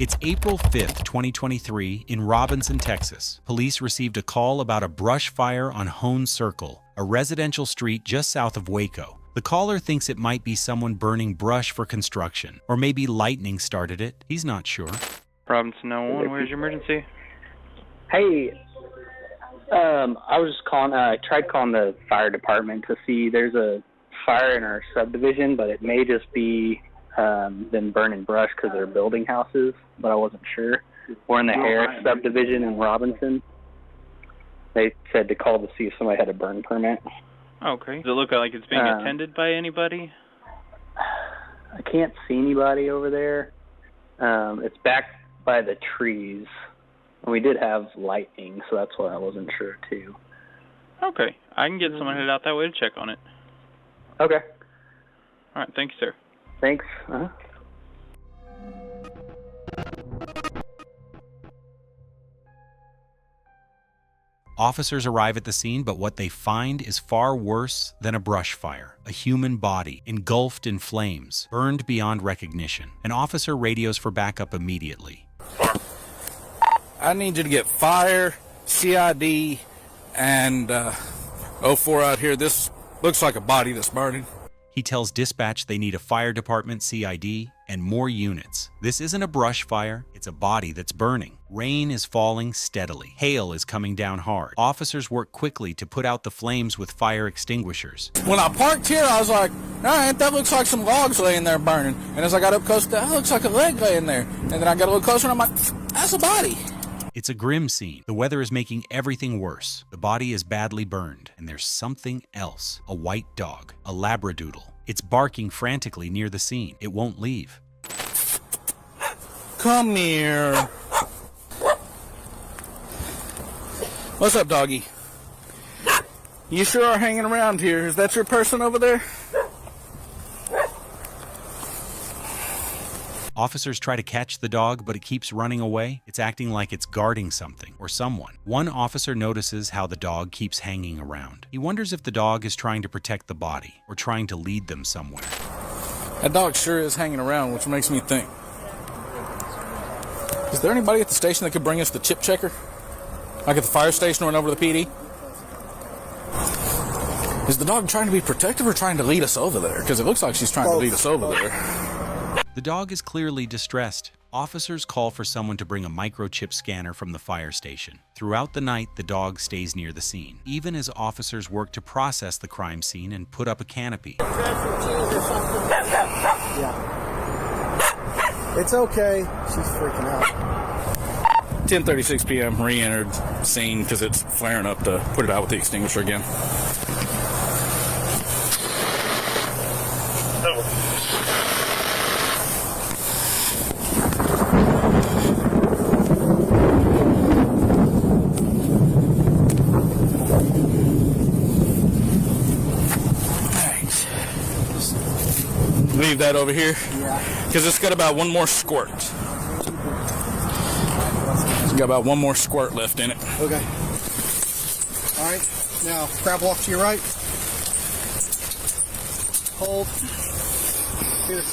It's April 5th, 2023, in Robinson, Texas. Police received a call about a brush fire on Hone Circle, a residential street just south of Waco. The caller thinks it might be someone burning brush for construction, or maybe lightning started it. He's not sure. Robinson 911, where's your emergency? Hey, I was just calling, I tried calling the fire department to see there's a fire in our subdivision, but it may just be them burning brush because they're building houses, but I wasn't sure. We're in the Harris subdivision in Robinson. They said to call to see if somebody had a burn permit. Okay. Does it look like it's being attended by anybody? I can't see anybody over there. It's back by the trees. And we did have lightning, so that's why I wasn't sure, too. Okay. I can get someone headed out that way to check on it. Okay. All right. Thank you, sir. Thanks. Officers arrive at the scene, but what they find is far worse than a brush fire. A human body, engulfed in flames, burned beyond recognition. An officer radios for backup immediately. I need you to get fire, CID, and 04 out here. This looks like a body that's burning. He tells dispatch they need a fire department CID and more units. This isn't a brush fire, it's a body that's burning. Rain is falling steadily. Hail is coming down hard. Officers work quickly to put out the flames with fire extinguishers. When I parked here, I was like, all right, that looks like some logs laying there burning. And as I got up close, that looks like a leg laying there. And then I got a little closer, and I'm like, that's a body. It's a grim scene. The weather is making everything worse. The body is badly burned, and there's something else. A white dog, a labradoodle. It's barking frantically near the scene. It won't leave. Come here. What's up, doggy? You sure are hanging around here. Is that your person over there? Officers try to catch the dog, but it keeps running away. It's acting like it's guarding something or someone. One officer notices how the dog keeps hanging around. He wonders if the dog is trying to protect the body or trying to lead them somewhere. That dog sure is hanging around, which makes me think. Is there anybody at the station that could bring us the chip checker? Like at the fire station or over to the PD? Is the dog trying to be protective or trying to lead us over there? Because it looks like she's trying to lead us over there. The dog is clearly distressed. Officers call for someone to bring a microchip scanner from the fire station. Throughout the night, the dog stays near the scene, even as officers work to process the crime scene and put up a canopy. Yeah. It's okay. She's freaking out. 10:36 p.m. re-entered scene because it's flaring up to put it out with the extinguisher again. Leave that over here, because it's got about one more squirt. It's got about one more squirt left in it. Okay. All right. Now, crab walk to your right. Hold. Here.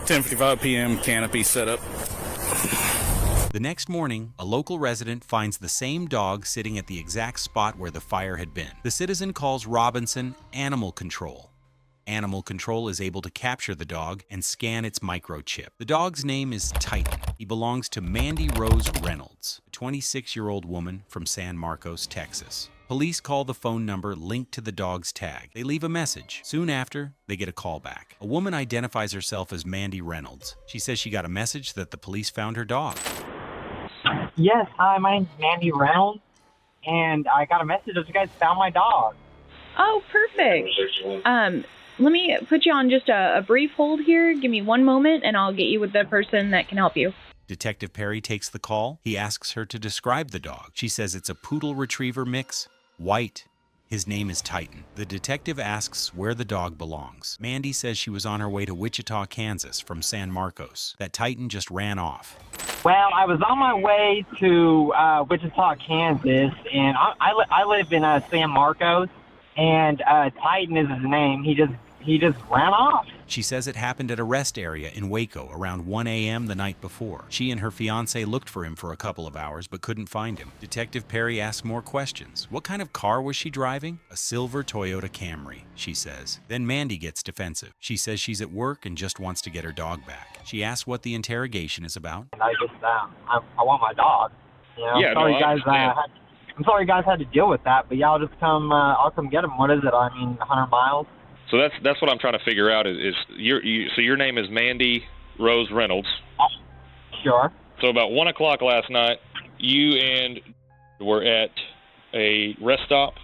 10:55 p.m. canopy set up. The next morning, a local resident finds the same dog sitting at the exact spot where the fire had been. The citizen calls Robinson Animal Control. Animal Control is able to capture the dog and scan its microchip. The dog's name is Titan. He belongs to Mandy Reynolds, a 26-year-old woman from San Marcos, Texas. Police call the phone number linked to the dog's tag. They leave a message. Soon after, they get a call back. A woman identifies herself as Mandy Reynolds. She says she got a message that the police found her dog. Yes, hi, my name's Mandy Reynolds, and I got a message that you guys found my dog. Oh, perfect. Let me put you on just a brief hold here. Give me one moment, and I'll get you with the person that can help you. Detective Perry takes the call. He asks her to describe the dog. She says it's a poodle retriever mix, white. His name is Titan. The detective asks where the dog belongs. Mandy says she was on her way to Wichita, Kansas from San Marcos, that Titan just ran off. Well, I was on my way to Wichita, Kansas, and I live in San Marcos, and Titan is his name. He just he just ran off. She says it happened at a rest area in Waco around 1 a.m. the night before. She and her fiancé looked for him for a couple of hours but couldn't find him. Detective Perry asks more questions. What kind of car was she driving? A silver Toyota Camry, she says. Then Mandy gets defensive. She says she's at work and just wants to get her dog back. She asks what the interrogation is about. And I just, I want my dog. You know, Yeah, I'm sorry you guys had to deal with that, but yeah, I'll come get him. What is it? 100 miles? So that's what I'm trying to figure out is so your name is Mandy Rose Reynolds. Sure. So about 1 o'clock last night, you and were at a rest stop.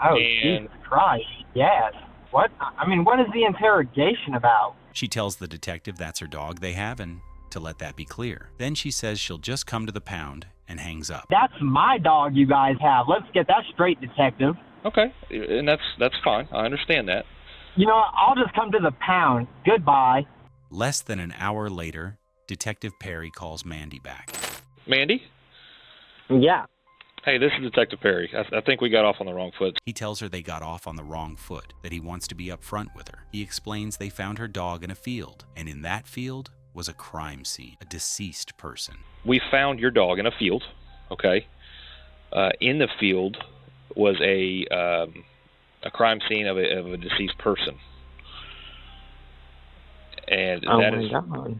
Oh, and Jesus Christ. Yes. What? What is the interrogation about? She tells the detective that's her dog they have and to let that be clear. Then she says she'll just come to the pound and hangs up. That's my dog you guys have. Let's get that straight, detective. Okay, and that's fine. I understand that. You know what? I'll just come to the pound. Goodbye. Less than an hour later, Detective Perry calls Mandy back. Mandy? Yeah. Hey, this is Detective Perry. I think we got off on the wrong foot. He tells her they got off on the wrong foot, that he wants to be upfront with her. He explains they found her dog in a field, and in that field was a crime scene, a deceased person. We found your dog in a field, okay? In the field was a crime scene of a deceased person. And that is God.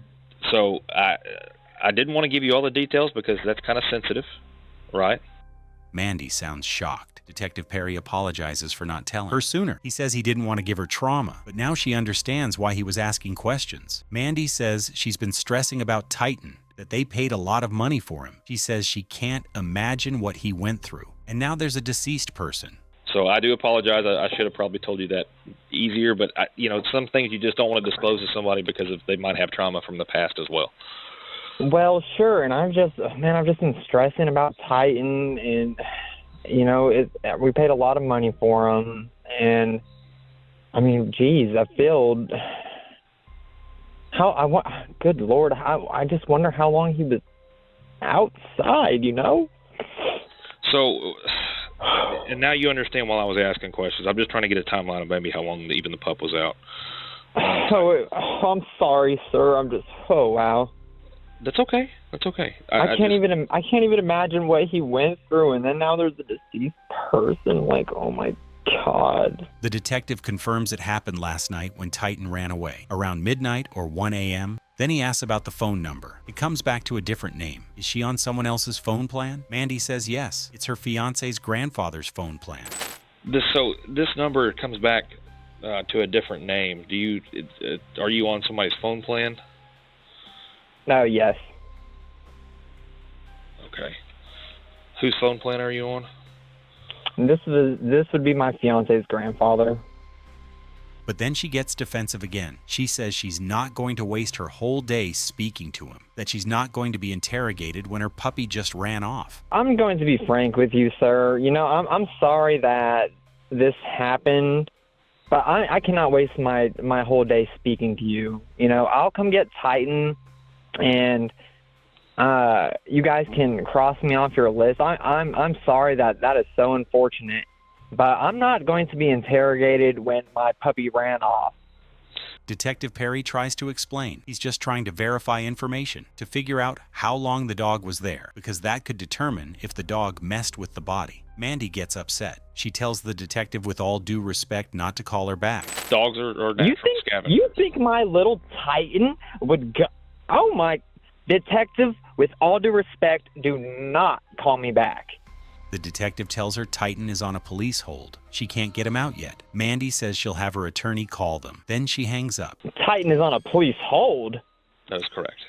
So I didn't want to give you all the details because that's kind of sensitive, right? Mandy sounds shocked. Detective Perry apologizes for not telling her sooner. He says he didn't want to give her trauma, but now she understands why he was asking questions. Mandy says she's been stressing about Titan, that they paid a lot of money for him. She says she can't imagine what he went through. And now there's a deceased person. So I do apologize. I should have probably told you that easier, but some things you just don't want to disclose to somebody because they might have trauma from the past as well. Well, sure, and I've just been stressing about Titan, and we paid a lot of money for him, and geez, that field. Good Lord, I just wonder how long he was outside, So, and now you understand why I was asking questions. I'm just trying to get a timeline of maybe how long even the pup was out. I'm sorry, sir. Oh wow. That's okay. That's okay. I can't even imagine what he went through, and then now there's a deceased person. Like, oh my God. The detective confirms it happened last night when Titan ran away, around midnight or 1 a.m. Then he asks about the phone number. It comes back to a different name. Is she on someone else's phone plan? Mandy says yes. It's her fiancé's grandfather's phone plan. This number comes back to a different name. Are you on somebody's phone plan? No, yes. Okay. Whose phone plan are you on? This would be my fiance's grandfather. But then she gets defensive again. She says she's not going to waste her whole day speaking to him, that she's not going to be interrogated when her puppy just ran off. I'm going to be frank with you, sir. I'm sorry that this happened, but I cannot waste my whole day speaking to you. I'll come get Titan, and you guys can cross me off your list. I'm sorry that is so unfortunate, but I'm not going to be interrogated when my puppy ran off. Detective Perry tries to explain. He's just trying to verify information, to figure out how long the dog was there, because that could determine if the dog messed with the body. Mandy gets upset. She tells the detective with all due respect not to call her back. Dogs are natural scavengers. You think my little Titan would go... Oh my... Detective, with all due respect, do not call me back. The detective tells her Titan is on a police hold. She can't get him out yet. Mandy says she'll have her attorney call them. Then she hangs up. Titan is on a police hold? That is correct.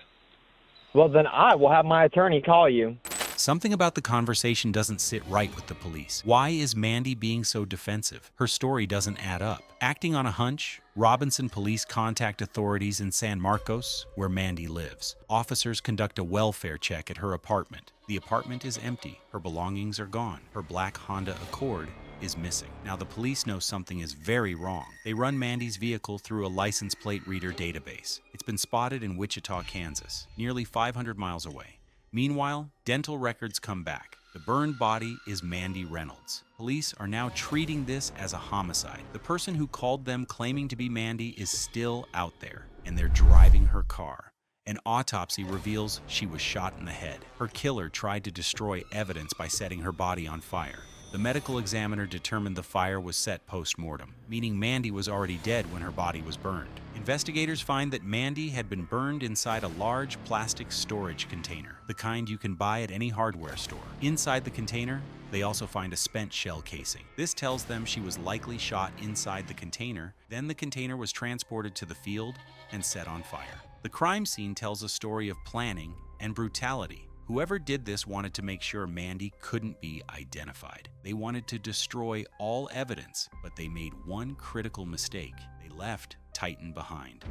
Well, then I will have my attorney call you. Something about the conversation doesn't sit right with the police. Why is Mandy being so defensive? Her story doesn't add up. Acting on a hunch, Robinson police contact authorities in San Marcos, where Mandy lives. Officers conduct a welfare check at her apartment. The apartment is empty. Her belongings are gone. Her black Honda Accord is missing. Now the police know something is very wrong. They run Mandy's vehicle through a license plate reader database. It's been spotted in Wichita, Kansas, nearly 500 miles away. Meanwhile, dental records come back. The burned body is Mandy Reynolds. Police are now treating this as a homicide. The person who called them claiming to be Mandy is still out there, and they're driving her car. An autopsy reveals she was shot in the head. Her killer tried to destroy evidence by setting her body on fire. The medical examiner determined the fire was set post-mortem, meaning Mandy was already dead when her body was burned. Investigators find that Mandy had been burned inside a large plastic storage container, the kind you can buy at any hardware store. Inside the container, they also find a spent shell casing. This tells them she was likely shot inside the container, then the container was transported to the field and set on fire. The crime scene tells a story of planning and brutality. Whoever did this wanted to make sure Mandy couldn't be identified. They wanted to destroy all evidence, but they made one critical mistake. They left Titan behind.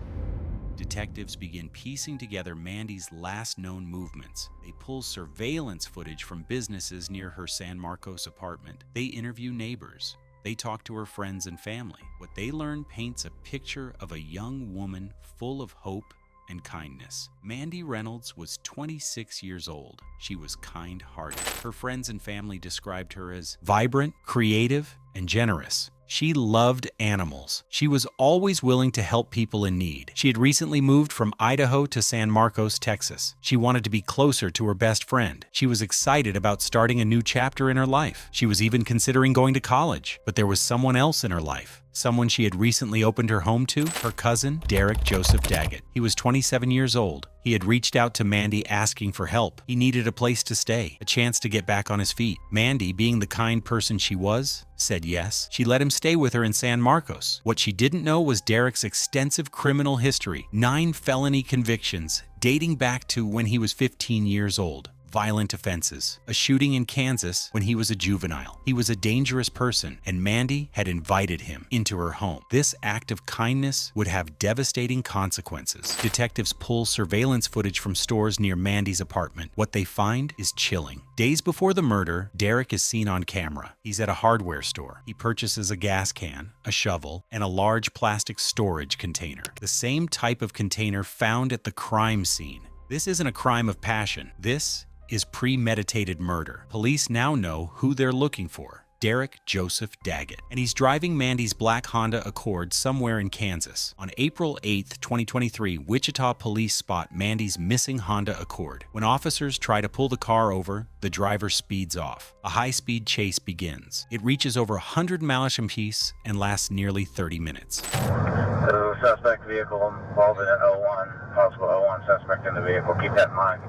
Detectives begin piecing together Mandy's last known movements. They pull surveillance footage from businesses near her San Marcos apartment. They interview neighbors. They talk to her friends and family. What they learn paints a picture of a young woman full of hope and kindness. Mandy Reynolds was 26 years old. She was kind-hearted. Her friends and family described her as vibrant, creative, and generous. She loved animals. She was always willing to help people in need. She had recently moved from Idaho to San Marcos, Texas. She wanted to be closer to her best friend. She was excited about starting a new chapter in her life. She was even considering going to college. But there was someone else in her life. Someone she had recently opened her home to, her cousin, Derek Joseph Daggett. He was 27 years old. He had reached out to Mandy asking for help. He needed a place to stay, a chance to get back on his feet. Mandy, being the kind person she was, said yes. She let him stay with her in San Marcos. What she didn't know was Derek's extensive criminal history, 9 felony convictions dating back to when he was 15 years old. Violent offenses, a shooting in Kansas when he was a juvenile. He was a dangerous person, and Mandy had invited him into her home. This act of kindness would have devastating consequences. Detectives pull surveillance footage from stores near Mandy's apartment. What they find is chilling. Days before the murder, Derek is seen on camera. He's at a hardware store. He purchases a gas can, a shovel, and a large plastic storage container. The same type of container found at the crime scene. This isn't a crime of passion. This is premeditated murder. Police now know who they're looking for. Derek Joseph Daggett. And he's driving Mandy's black Honda Accord somewhere in Kansas. On April 8th, 2023, Wichita police spot Mandy's missing Honda Accord. When officers try to pull the car over, the driver speeds off. A high-speed chase begins. It reaches over 100 miles an hour and lasts nearly 30 minutes. So, suspect vehicle involved in an 01, possible 01 suspect in the vehicle. Keep that in mind.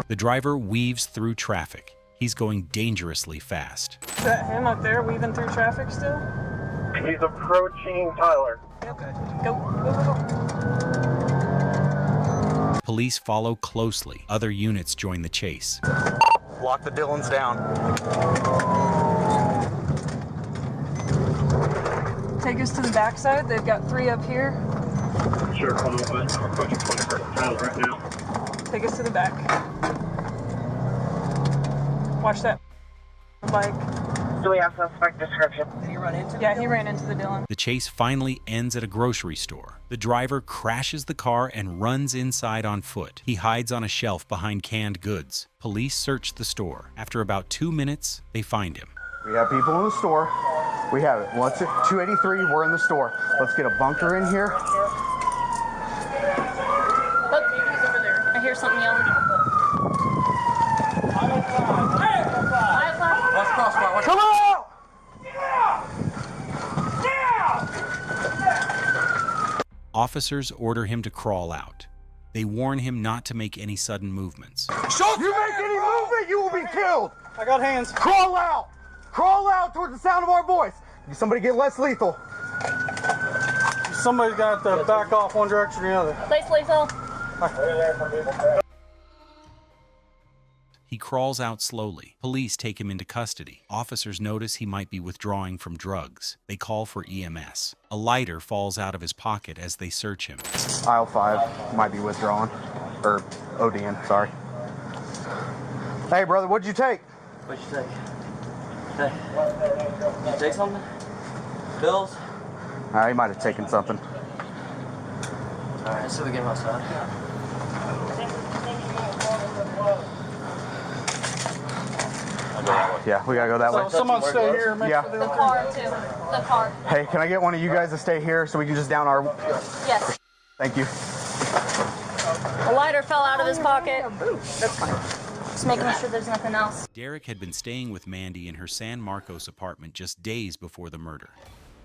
The driver weaves through traffic. He's going dangerously fast. Is that him up there weaving through traffic still? He's approaching Tyler. Okay. Go. Police follow closely. Other units join the chase. Lock the Dillons down. Take us to the backside. They've got 3 up here. Sure, hold on, bud. I'll put you 21st Tyler right now. Take us to the back. Watch that bike. Do we have suspect description? Did he run into? Yeah, he ran into the Dillon. The chase finally ends at a grocery store. The driver crashes the car and runs inside on foot. He hides on a shelf behind canned goods. Police search the store. After about 2 minutes, they find him. We have people in the store. We have it. Let's 283. We're in the store. Let's get a bunker in here. Look, he's over there. I hear something yelling. Let's cross fire. Come on! Officers order him to crawl out. They warn him not to make any sudden movements. You make any movement, you will be killed! I got hands. Crawl out! Crawl out towards the sound of our voice! Somebody get less lethal. Somebody's got to back off one direction or the other. Place lethal. He crawls out slowly. Police take him into custody. Officers notice he might be withdrawing from drugs. They call for EMS. A lighter falls out of his pocket as they search him. Aisle 5 might be withdrawing. Or ODing, sorry. Hey, brother, what'd you take? What'd you take? Hey, did you take something? Bills? He might have taken something. Alright, so we get him outside. Yeah, we gotta go that way. So someone stay here and make Yeah. sure they're okay. Car too. The car. Hey, can I get one of you guys to stay here so we can just down our... Yes. Thank you. A lighter fell out of his pocket. That's fine. Just making sure there's nothing else. Derek had been staying with Mandy in her San Marcos apartment just days before the murder.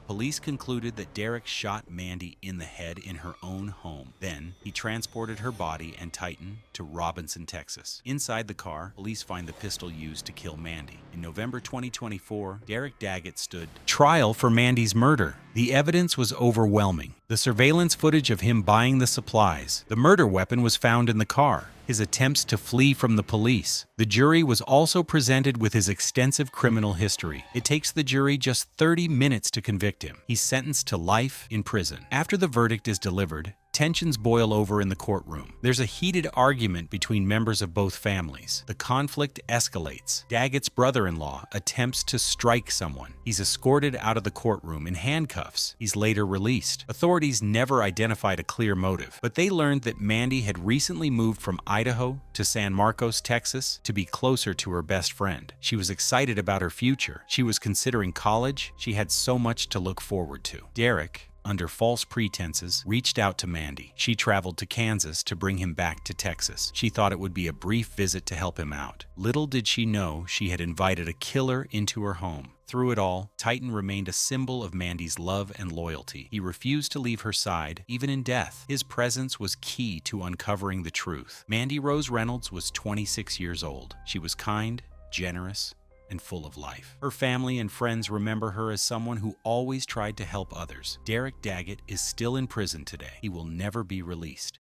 Police concluded that Derek shot Mandy in the head in her own home. Then, he transported her body and Titan to Robinson, Texas. Inside the car, police find the pistol used to kill Mandy. In November 2024, Derek Daggett stood trial for Mandy's murder. The evidence was overwhelming. The surveillance footage of him buying the supplies. The murder weapon was found in the car. His attempts to flee from the police. The jury was also presented with his extensive criminal history. It takes the jury just 30 minutes to convict him. He's sentenced to life in prison. After the verdict is delivered, tensions boil over in the courtroom. There's a heated argument between members of both families. The conflict escalates. Daggett's brother-in-law attempts to strike someone. He's escorted out of the courtroom in handcuffs. He's later released. Authorities never identified a clear motive, but they learned that Mandy had recently moved from Idaho to San Marcos, Texas, to be closer to her best friend. She was excited about her future. She was considering college. She had so much to look forward to. Derek, under false pretenses, reached out to Mandy. She traveled to Kansas to bring him back to Texas. She thought it would be a brief visit to help him out. Little did she know she had invited a killer into her home. Through it all, Titan remained a symbol of Mandy's love and loyalty. He refused to leave her side, even in death. His presence was key to uncovering the truth. Mandy Rose Reynolds was 26 years old. She was kind, generous, and full of life. Her family and friends remember her as someone who always tried to help others. Derek Daggett is still in prison today. He will never be released.